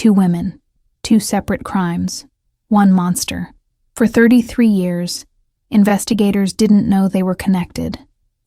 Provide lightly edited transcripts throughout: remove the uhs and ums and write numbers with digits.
Two women, two separate crimes, one monster. For 33 years, investigators didn't know they were connected.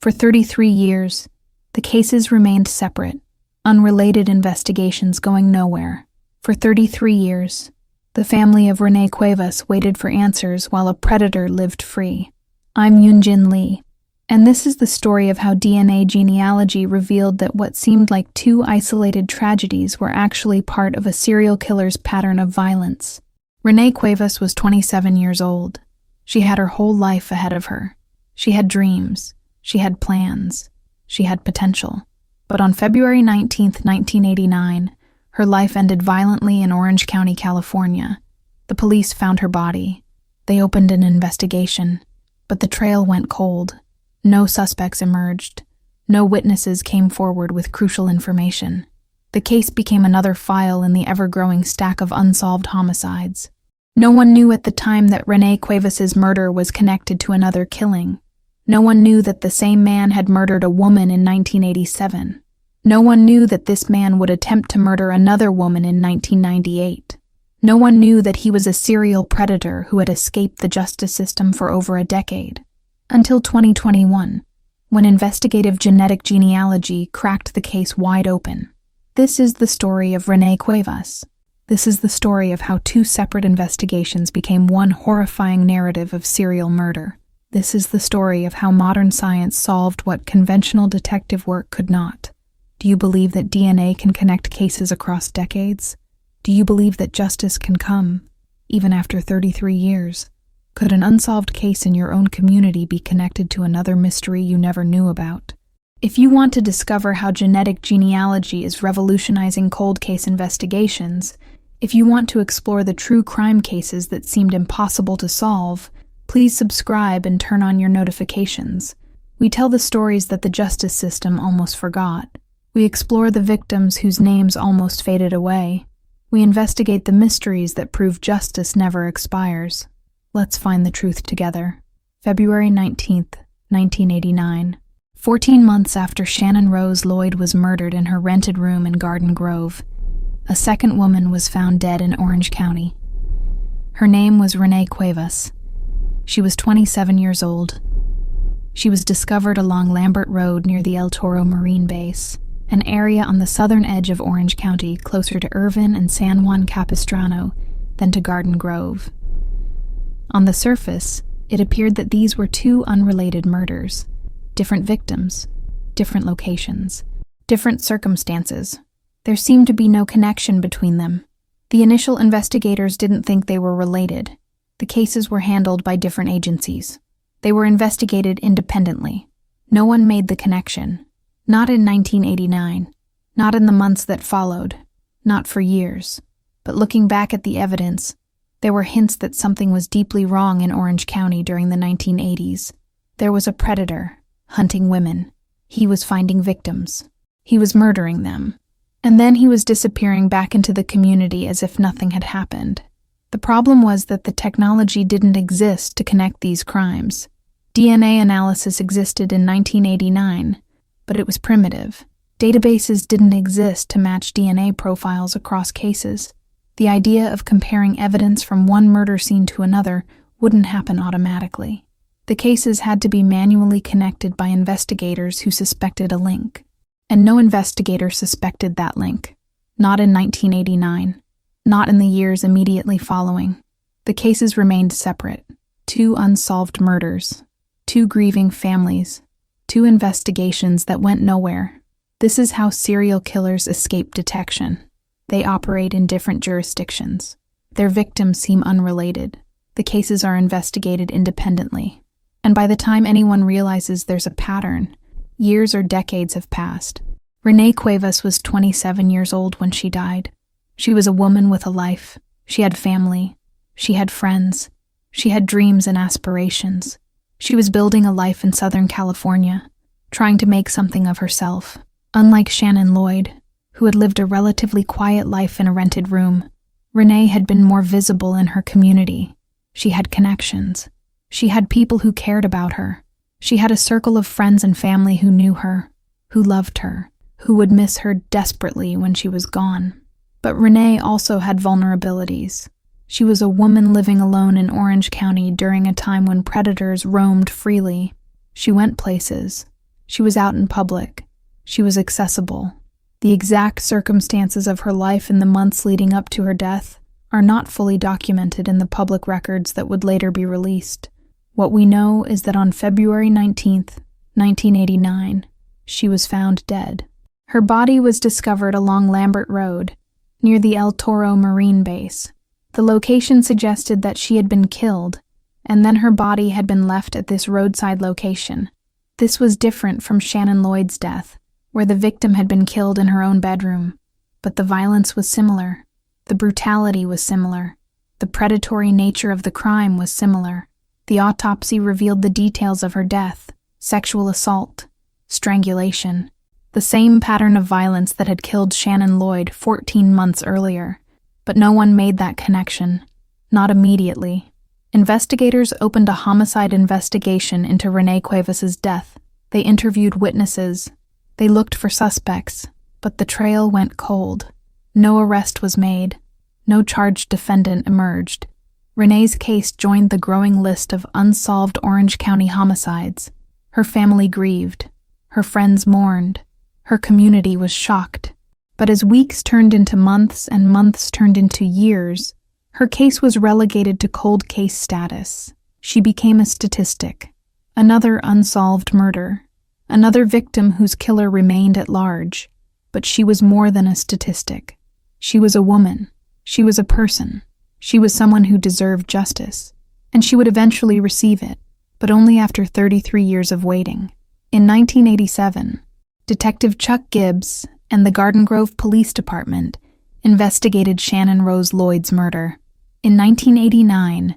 For 33 years, the cases remained separate, unrelated investigations going nowhere. For 33 years, the family of Renee Cuevas waited for answers while a predator lived free. I'm Yoonjin Lee, and this is the story of how DNA genealogy revealed that what seemed like two isolated tragedies were actually part of a serial killer's pattern of violence. Renee Cuevas was 27 years old. She had her whole life ahead of her. She had dreams. She had plans. She had potential. But on February 19, 1989, her life ended violently in Orange County, California. The police found her body. They opened an investigation, but the trail went cold. No suspects emerged. No witnesses came forward with crucial information. The case became another file in the ever-growing stack of unsolved homicides. No one knew at the time that Renee Cuevas' murder was connected to another killing. No one knew that the same man had murdered a woman in 1987. No one knew that this man would attempt to murder another woman in 1998. No one knew that he was a serial predator who had escaped the justice system for over a decade. Until 2021, when investigative genetic genealogy cracked the case wide open. This is the story of Renee Cuevas. This is the story of how two separate investigations became one horrifying narrative of serial murder. This is the story of how modern science solved what conventional detective work could not. Do you believe that DNA can connect cases across decades? Do you believe that justice can come, even after 33 years? Could an unsolved case in your own community be connected to another mystery you never knew about? If you want to discover how genetic genealogy is revolutionizing cold case investigations, if you want to explore the true crime cases that seemed impossible to solve, please subscribe and turn on your notifications. We tell the stories that the justice system almost forgot. We explore the victims whose names almost faded away. We investigate the mysteries that prove justice never expires. Let's find the truth together. February 19th, 1989. 14 months after Shannon Rose Lloyd was murdered in her rented room in Garden Grove, a second woman was found dead in Orange County. Her name was Renee Cuevas. She was 27 years old. She was discovered along Lambert Road near the El Toro Marine Base, an area on the southern edge of Orange County closer to Irvine and San Juan Capistrano than to Garden Grove. On the surface, it appeared that these were two unrelated murders. Different victims, different locations, different circumstances. There seemed to be no connection between them. The initial investigators didn't think they were related. The cases were handled by different agencies. They were investigated independently. No one made the connection. Not in 1989. Not in the months that followed. Not for years. But looking back at the evidence, there were hints that something was deeply wrong in Orange County during the 1980s. There was a predator, hunting women. He was finding victims. He was murdering them. And then he was disappearing back into the community as if nothing had happened. The problem was that the technology didn't exist to connect these crimes. DNA analysis existed in 1989, but it was primitive. Databases didn't exist to match DNA profiles across cases. The idea of comparing evidence from one murder scene to another wouldn't happen automatically. The cases had to be manually connected by investigators who suspected a link. And no investigator suspected that link. Not in 1989. Not in the years immediately following. The cases remained separate. Two unsolved murders. Two grieving families. Two investigations that went nowhere. This is how serial killers escape detection. They operate in different jurisdictions. Their victims seem unrelated. The cases are investigated independently. And by the time anyone realizes there's a pattern, years or decades have passed. Renee Cuevas was 27 years old when she died. She was a woman with a life. She had family. She had friends. She had dreams and aspirations. She was building a life in Southern California, trying to make something of herself. Unlike Shannon Lloyd, who had lived a relatively quiet life in a rented room, Renee had been more visible in her community. She had connections. She had people who cared about her. She had a circle of friends and family who knew her, who loved her, who would miss her desperately when she was gone. But Renee also had vulnerabilities. She was a woman living alone in Orange County during a time when predators roamed freely. She went places. She was out in public. She was accessible. The exact circumstances of her life in the months leading up to her death are not fully documented in the public records that would later be released. What we know is that on February 19th, 1989, she was found dead. Her body was discovered along Lambert Road, near the El Toro Marine Base. The location suggested that she had been killed, and then her body had been left at this roadside location. This was different from Shannon Lloyd's death, where the victim had been killed in her own bedroom. But the violence was similar. The brutality was similar. The predatory nature of the crime was similar. The autopsy revealed the details of her death: sexual assault, strangulation, the same pattern of violence that had killed Shannon Lloyd 14 months earlier. But no one made that connection. Not immediately. Investigators opened a homicide investigation into Renee Cuevas' death. They interviewed witnesses. They looked for suspects, but the trail went cold. No arrest was made. No charged defendant emerged. Renee's case joined the growing list of unsolved Orange County homicides. Her family grieved. Her friends mourned. Her community was shocked. But as weeks turned into months and months turned into years, her case was relegated to cold case status. She became a statistic. Another unsolved murder. Another victim whose killer remained at large. But she was more than a statistic. She was a woman. She was a person. She was someone who deserved justice. And she would eventually receive it, but only after 33 years of waiting. In 1987, Detective Chuck Gibbs and the Garden Grove Police Department investigated Shannon Rose Lloyd's murder. In 1989,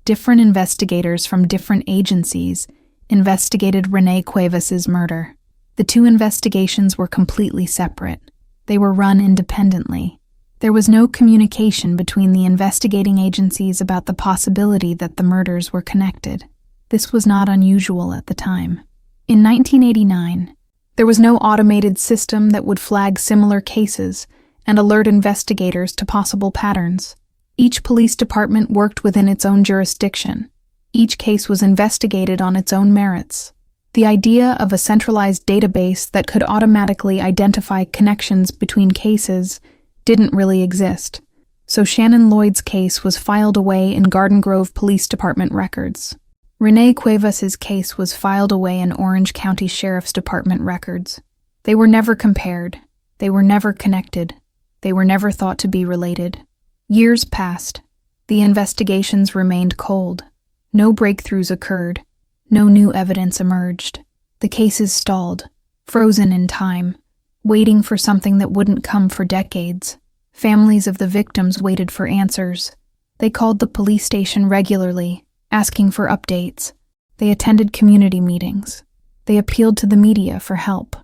different investigators from different agencies investigated Renee Cuevas' murder. The two investigations were completely separate. They were run independently. There was no communication between the investigating agencies about the possibility that the murders were connected. This was not unusual at the time. In 1989, there was no automated system that would flag similar cases and alert investigators to possible patterns. Each police department worked within its own jurisdiction. Each case was investigated on its own merits. The idea of a centralized database that could automatically identify connections between cases didn't really exist, so Shannon Lloyd's case was filed away in Garden Grove Police Department records. Renee Cuevas' case was filed away in Orange County Sheriff's Department records. They were never compared. They were never connected. They were never thought to be related. Years passed. The investigations remained cold. No breakthroughs occurred. No new evidence emerged. The cases stalled, frozen in time, waiting for something that wouldn't come for decades. Families of the victims waited for answers. They called the police station regularly, asking for updates. They attended community meetings. They appealed to the media for help.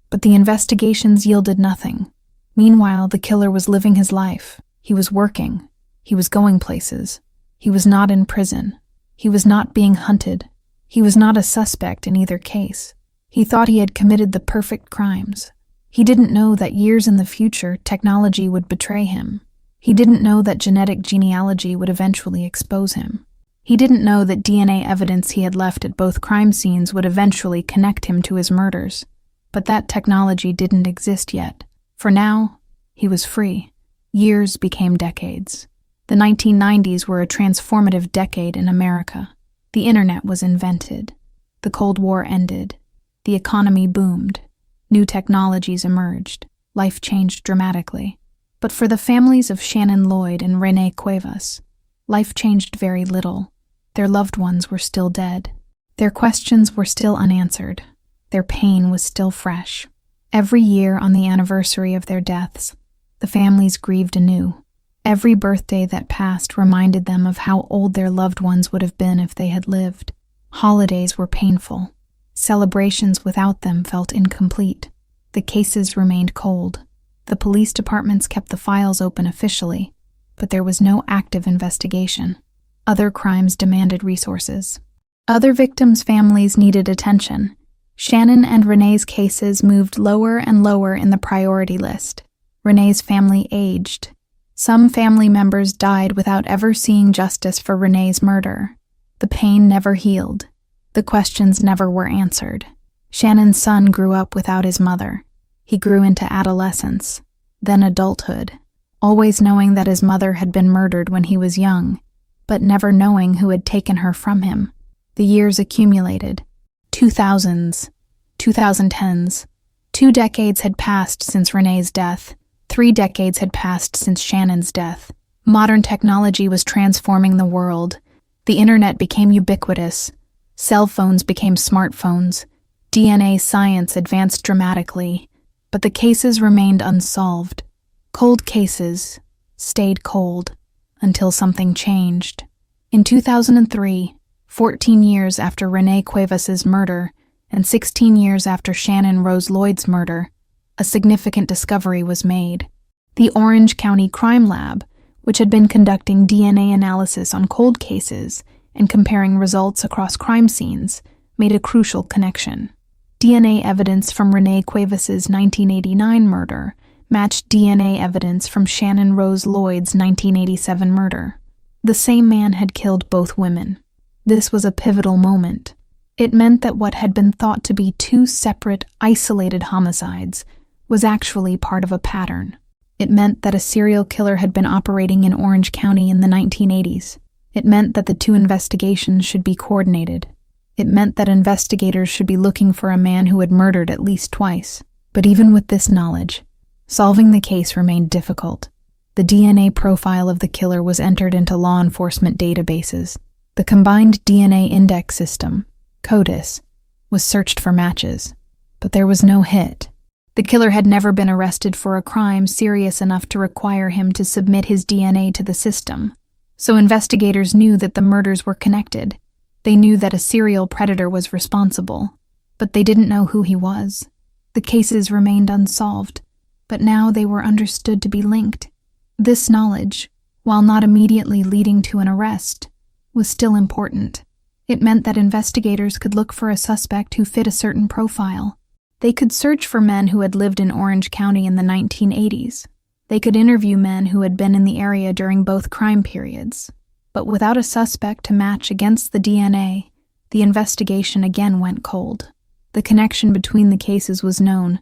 But the investigations yielded nothing. Meanwhile, the killer was living his life. He was working. He was going places. He was not in prison. He was not being hunted. He was not a suspect in either case. He thought he had committed the perfect crimes. He didn't know that years in the future, technology would betray him. He didn't know that genetic genealogy would eventually expose him. He didn't know that DNA evidence he had left at both crime scenes would eventually connect him to his murders. But that technology didn't exist yet. For now, he was free. Years became decades. The 1990s were a transformative decade in America. The internet was invented. The Cold War ended. The economy boomed. New technologies emerged. Life changed dramatically. But for the families of Shannon Lloyd and Renee Cuevas, life changed very little. Their loved ones were still dead. Their questions were still unanswered. Their pain was still fresh. Every year on the anniversary of their deaths, the families grieved anew. Every birthday that passed reminded them of how old their loved ones would have been if they had lived. Holidays were painful. Celebrations without them felt incomplete. The cases remained cold. The police departments kept the files open officially, but there was no active investigation. Other crimes demanded resources. Other victims' families needed attention. Shannon and Renee's cases moved lower and lower in the priority list. Renee's family aged. Some family members died without ever seeing justice for Renee's murder. The pain never healed. The questions never were answered. Shannon's son grew up without his mother. He grew into adolescence, then adulthood, always knowing that his mother had been murdered when he was young, but never knowing who had taken her from him. The years accumulated. 2000s, 2010s. 2 decades had passed since Renee's death. 3 decades had passed since Shannon's death. Modern technology was transforming the world. The internet became ubiquitous. Cell phones became smartphones. DNA science advanced dramatically, but the cases remained unsolved. Cold cases stayed cold until something changed. In 2003, 14 years after Renee Cuevas' murder and 16 years after Shannon Rose Lloyd's murder, a significant discovery was made. The Orange County Crime Lab, which had been conducting DNA analysis on cold cases and comparing results across crime scenes, made a crucial connection. DNA evidence from Renee Cuevas' 1989 murder matched DNA evidence from Shannon Rose Lloyd's 1987 murder. The same man had killed both women. This was a pivotal moment. It meant that what had been thought to be 2 separate, isolated homicides was actually part of a pattern. It meant that a serial killer had been operating in Orange County in the 1980s. It meant that the 2 investigations should be coordinated. It meant that investigators should be looking for a man who had murdered at least twice. But even with this knowledge, solving the case remained difficult. The DNA profile of the killer was entered into law enforcement databases. The Combined DNA Index System, CODIS, was searched for matches, but there was no hit. The killer had never been arrested for a crime serious enough to require him to submit his DNA to the system. So investigators knew that the murders were connected. They knew that a serial predator was responsible, but they didn't know who he was. The cases remained unsolved, but now they were understood to be linked. This knowledge, while not immediately leading to an arrest, was still important. It meant that investigators could look for a suspect who fit a certain profile. They could search for men who had lived in Orange County in the 1980s. They could interview men who had been in the area during both crime periods. But without a suspect to match against the DNA, the investigation again went cold. The connection between the cases was known,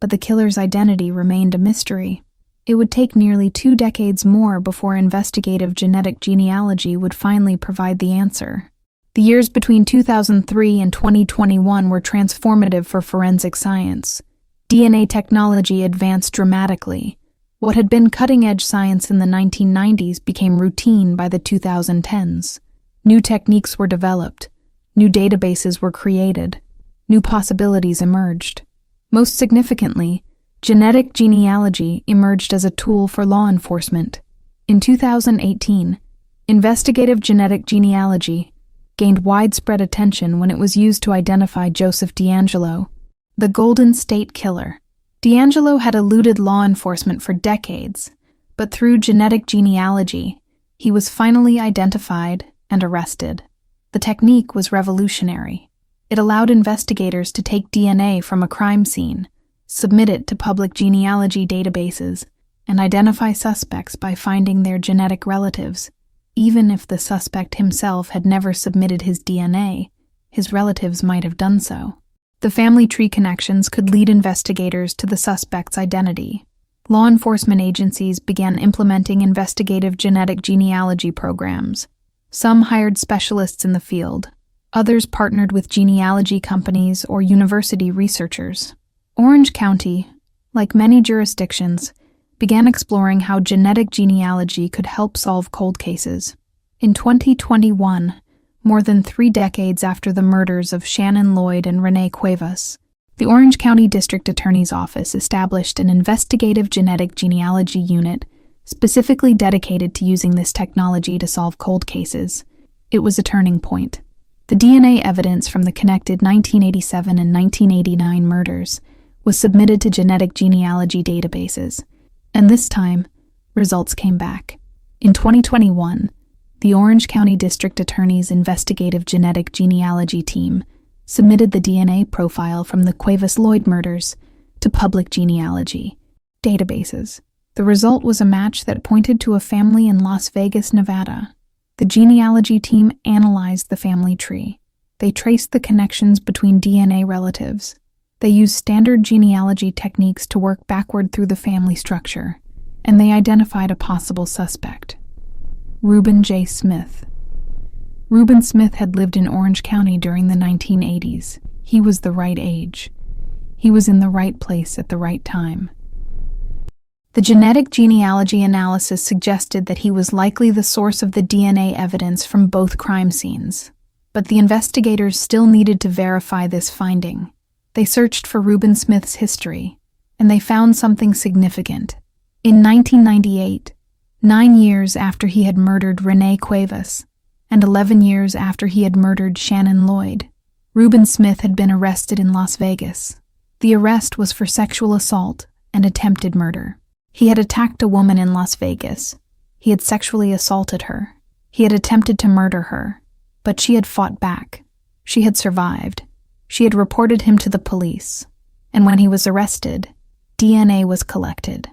but the killer's identity remained a mystery. It would take nearly 2 decades more before investigative genetic genealogy would finally provide the answer. The years between 2003 and 2021 were transformative for forensic science. DNA technology advanced dramatically. What had been cutting-edge science in the 1990s became routine by the 2010s. New techniques were developed. New databases were created. New possibilities emerged. Most significantly, genetic genealogy emerged as a tool for law enforcement. In 2018, investigative genetic genealogy gained widespread attention when it was used to identify Joseph DeAngelo, the Golden State Killer. DeAngelo had eluded law enforcement for decades, but through genetic genealogy, he was finally identified and arrested. The technique was revolutionary. It allowed investigators to take DNA from a crime scene, submit it to public genealogy databases, and identify suspects by finding their genetic relatives. Even if the suspect himself had never submitted his DNA, his relatives might have done so. The family tree connections could lead investigators to the suspect's identity. Law enforcement agencies began implementing investigative genetic genealogy programs. Some hired specialists in the field. Others partnered with genealogy companies or university researchers. Orange County, like many jurisdictions, began exploring how genetic genealogy could help solve cold cases. In 2021, more than 3 decades after the murders of Shannon Lloyd and Renee Cuevas, the Orange County District Attorney's Office established an investigative genetic genealogy unit specifically dedicated to using this technology to solve cold cases. It was a turning point. The DNA evidence from the connected 1987 and 1989 murders was submitted to genetic genealogy databases, and this time, results came back. In 2021, the Orange County District Attorney's investigative genetic genealogy team submitted the DNA profile from the Cuevas-Lloyd murders to public genealogy databases. The result was a match that pointed to a family in Las Vegas, Nevada. The genealogy team analyzed the family tree. They traced the connections between DNA relatives. They used standard genealogy techniques to work backward through the family structure, and they identified a possible suspect: Reuben J. Smith. Reuben Smith had lived in Orange County during the 1980s. He was the right age. He was in the right place at the right time. The genetic genealogy analysis suggested that he was likely the source of the DNA evidence from both crime scenes. But the investigators still needed to verify this finding. They searched for Reuben Smith's history, and they found something significant. In 1998, 9 years after he had murdered Renee Cuevas, and 11 years after he had murdered Shannon Lloyd, Reuben Smith had been arrested in Las Vegas. The arrest was for sexual assault and attempted murder. He had attacked a woman in Las Vegas. He had sexually assaulted her. He had attempted to murder her, but she had fought back. She had survived. She had reported him to the police, and when he was arrested, DNA was collected.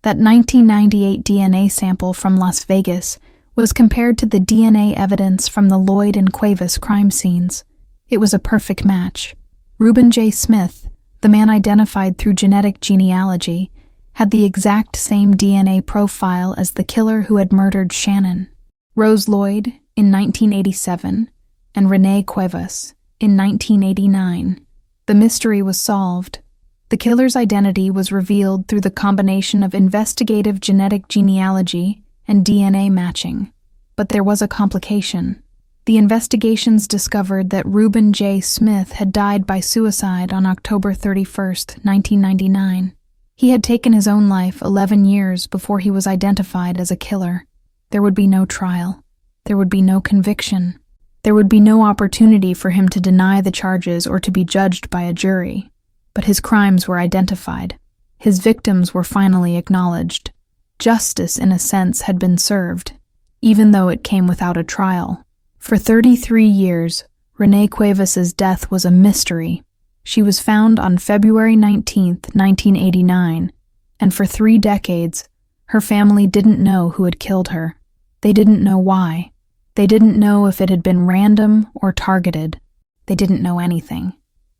That 1998 DNA sample from Las Vegas was compared to the DNA evidence from the Lloyd and Cuevas crime scenes. It was a perfect match. Reuben J. Smith, the man identified through genetic genealogy, had the exact same DNA profile as the killer who had murdered Shannon. Rose Lloyd in 1987 and Renee Cuevas in 1989. The mystery was solved. The killer's identity was revealed through the combination of investigative genetic genealogy and DNA matching. But there was a complication. The investigations discovered that Reuben J. Smith had died by suicide on October 31, 1999. He had taken his own life 11 years before he was identified as a killer. There would be no trial. There would be no conviction. There would be no opportunity for him to deny the charges or to be judged by a jury. But his crimes were identified. His victims were finally acknowledged. Justice, in a sense, had been served, even though it came without a trial. For 33 years, Renee Cuevas' death was a mystery. She was found on February 19, 1989, and for 3 decades, her family didn't know who had killed her. They didn't know why. They didn't know if it had been random or targeted. They didn't know anything.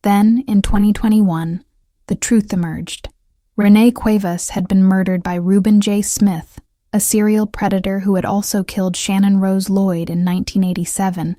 Then, in 2021, the truth emerged. Renee Cuevas had been murdered by Reuben J. Smith, a serial predator who had also killed Shannon Rose Lloyd in 1987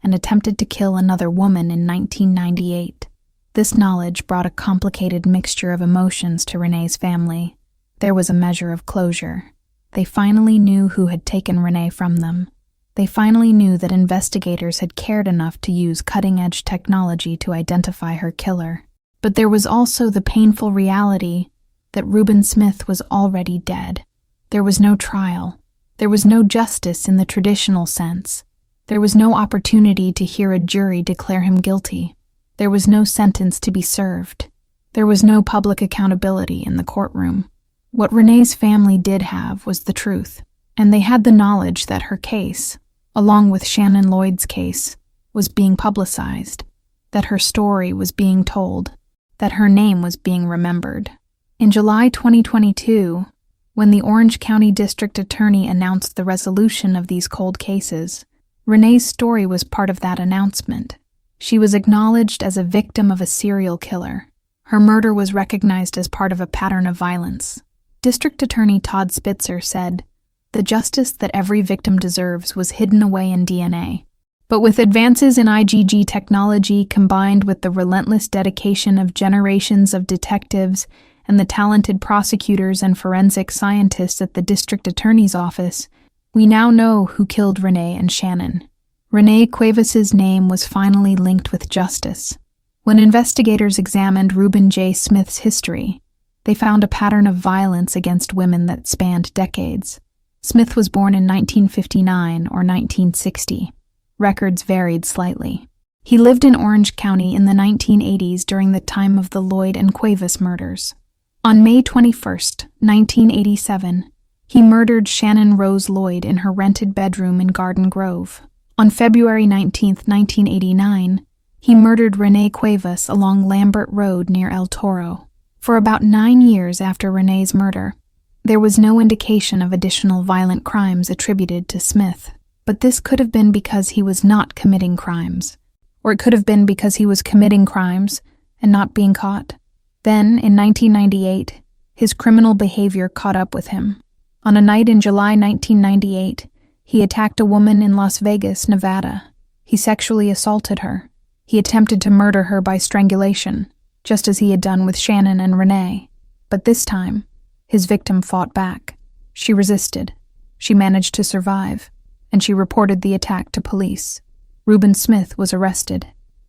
and attempted to kill another woman in 1998. This knowledge brought a complicated mixture of emotions to Renee's family. There was a measure of closure. They finally knew who had taken Renee from them. They finally knew that investigators had cared enough to use cutting-edge technology to identify her killer. But there was also the painful reality that Reuben Smith was already dead. There was no trial. There was no justice in the traditional sense. There was no opportunity to hear a jury declare him guilty. There was no sentence to be served. There was no public accountability in the courtroom. What Renee's family did have was the truth, and they had the knowledge that her case, along with Shannon Lloyd's case, was being publicized, that her story was being told, that her name was being remembered. In July 2022, when the Orange County District Attorney announced the resolution of these cold cases, Renee's story was part of that announcement. She was acknowledged as a victim of a serial killer. Her murder was recognized as part of a pattern of violence. District Attorney Todd Spitzer said, "The justice that every victim deserves was hidden away in DNA." But with advances in IgG technology combined with the relentless dedication of generations of detectives and the talented prosecutors and forensic scientists at the District Attorney's Office, we now know who killed Renee and Shannon. Renee Cuevas' name was finally linked with justice. When investigators examined Reuben J. Smith's history, they found a pattern of violence against women that spanned decades. Smith was born in 1959 or 1960. Records varied slightly. He lived in Orange County in the 1980s during the time of the Lloyd and Cuevas murders. On May 21, 1987, he murdered Shannon Rose Lloyd in her rented bedroom in Garden Grove. On February 19, 1989, he murdered Renee Cuevas along Lambert Road near El Toro. For about 9 years after Renee's murder, There was no indication of additional violent crimes attributed to Smith, but this could have been because he was not committing crimes. Or it could have been because he was committing crimes and not being caught. Then, in 1998, his criminal behavior caught up with him. On a night in July 1998, he attacked a woman in Las Vegas, Nevada. He sexually assaulted her. He attempted to murder her by strangulation, just as he had done with Shannon and Renee. But this time, his victim fought back. She resisted. She managed to survive, and she reported the attack to police. Reuben Smith was arrested.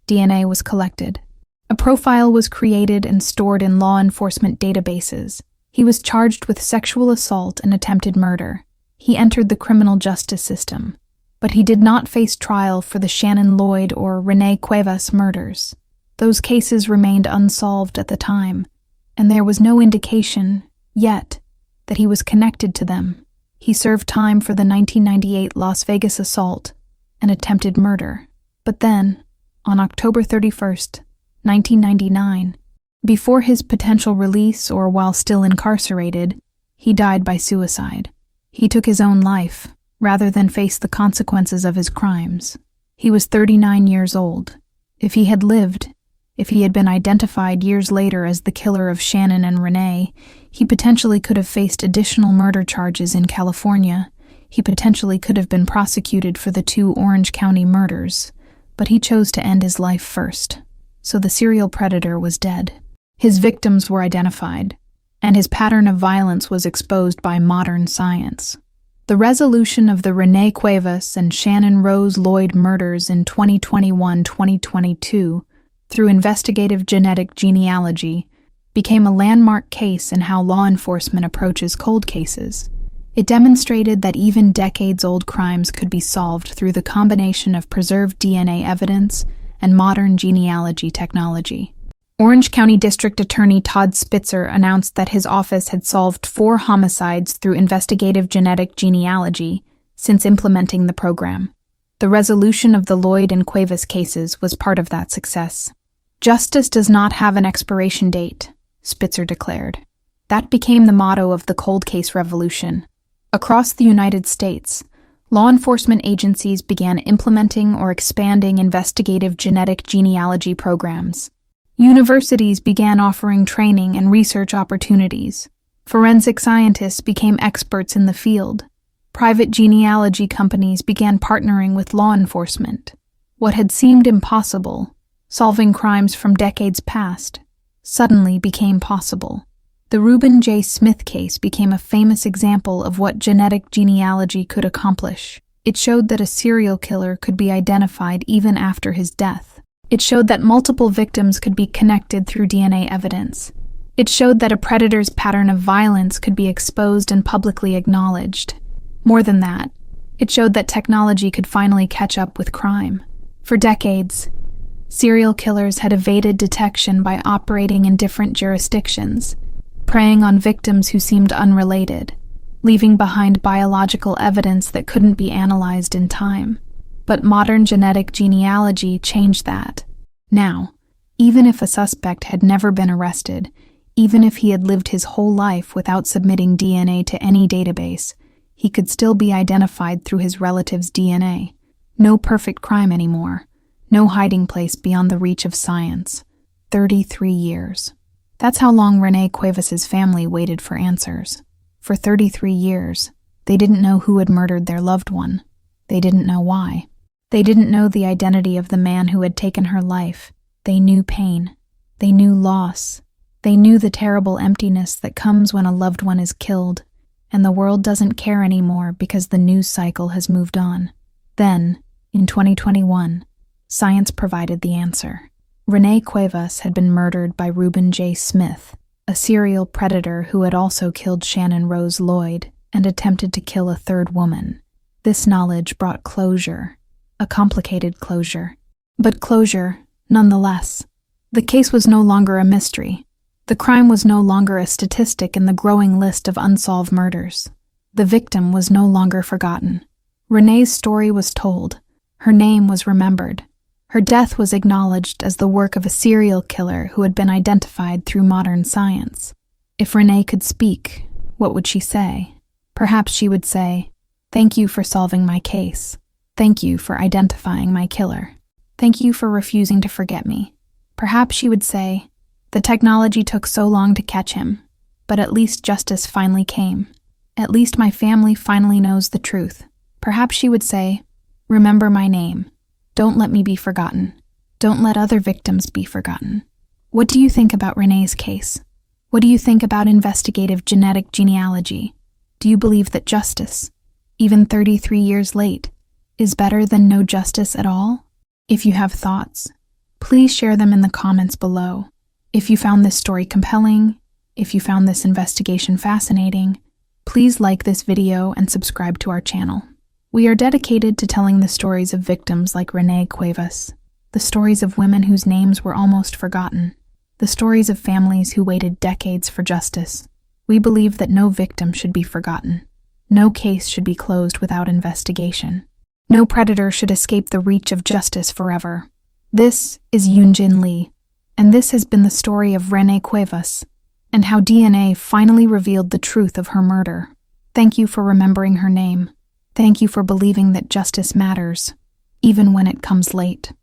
DNA was collected. A profile was created and stored in law enforcement databases. He was charged with sexual assault and attempted murder. He entered the criminal justice system, but he did not face trial for the Shannon Lloyd or Renee Cuevas murders. Those cases remained unsolved at the time, and there was no indication, yet, that he was connected to them. He served time for the 1998 Las Vegas assault and attempted murder. But then, on October 31st, 1999, before his potential release or while still incarcerated, he died by suicide. He took his own life, rather than face the consequences of his crimes. He was 39 years old. If he had lived, if he had been identified years later as the killer of Shannon and Renee, he potentially could have faced additional murder charges in California. He potentially could have been prosecuted for the 2 Orange County murders, but he chose to end his life first. So the serial predator was dead. His victims were identified, and his pattern of violence was exposed by modern science. The resolution of the Renee Cuevas and Shannon Rose Lloyd murders in 2021-2022 through investigative genetic genealogy became a landmark case in how law enforcement approaches cold cases. It demonstrated that even decades-old crimes could be solved through the combination of preserved DNA evidence and modern genealogy technology. Orange County District Attorney Todd Spitzer announced that his office had solved 4 homicides through investigative genetic genealogy since implementing the program. The resolution of the Lloyd and Cuevas cases was part of that success. "Justice does not have an expiration date," Spitzer declared. That became the motto of the cold case revolution. Across the United States, law enforcement agencies began implementing or expanding investigative genetic genealogy programs. Universities began offering training and research opportunities. Forensic scientists became experts in the field. Private genealogy companies began partnering with law enforcement. What had seemed impossible, solving crimes from decades past, suddenly became possible. The Reuben J. Smith case became a famous example of what genetic genealogy could accomplish. It showed that a serial killer could be identified even after his death. It showed that multiple victims could be connected through DNA evidence. It showed that a predator's pattern of violence could be exposed and publicly acknowledged. More than that, it showed that technology could finally catch up with crime. For decades, serial killers had evaded detection by operating in different jurisdictions, preying on victims who seemed unrelated, leaving behind biological evidence that couldn't be analyzed in time. But modern genetic genealogy changed that. Now, even if a suspect had never been arrested, even if he had lived his whole life without submitting DNA to any database, he could still be identified through his relatives' DNA. No perfect crime anymore. No hiding place beyond the reach of science. 33 years. That's how long Renee Cuevas' family waited for answers. For 33 years, they didn't know who had murdered their loved one. They didn't know why. They didn't know the identity of the man who had taken her life. They knew pain. They knew loss. They knew the terrible emptiness that comes when a loved one is killed, and the world doesn't care anymore because the news cycle has moved on. Then, in 2021, science provided the answer. Renee Cuevas had been murdered by Reuben J. Smith, a serial predator who had also killed Shannon Rose Lloyd and attempted to kill a 3rd woman. This knowledge brought closure, a complicated closure, but closure nonetheless. The case was no longer a mystery. The crime was no longer a statistic in the growing list of unsolved murders. The victim was no longer forgotten. Renee's story was told. Her name was remembered. Her death was acknowledged as the work of a serial killer who had been identified through modern science. If Renee could speak, What would she say? Perhaps she would say, "Thank you for solving my case. Thank you for identifying my killer. Thank you for refusing to forget me." Perhaps she would say, "The technology took so long to catch him, but at least justice finally came. At least my family finally knows the truth." Perhaps she would say, "Remember my name. Don't let me be forgotten. Don't let other victims be forgotten." What do you think about Renee's case? What do you think about investigative genetic genealogy? Do you believe that justice, even 33 years late, is better than no justice at all? If you have thoughts, please share them in the comments below. If you found this story compelling, if you found this investigation fascinating, please like this video and subscribe to our channel. We are dedicated to telling the stories of victims like Renee Cuevas, the stories of women whose names were almost forgotten, the stories of families who waited decades for justice. We believe that no victim should be forgotten. No case should be closed without investigation. No predator should escape the reach of justice forever. This is Yoonjin Lee, and this has been the story of Renee Cuevas and how DNA finally revealed the truth of her murder. Thank you for remembering her name. Thank you for believing that justice matters, even when it comes late.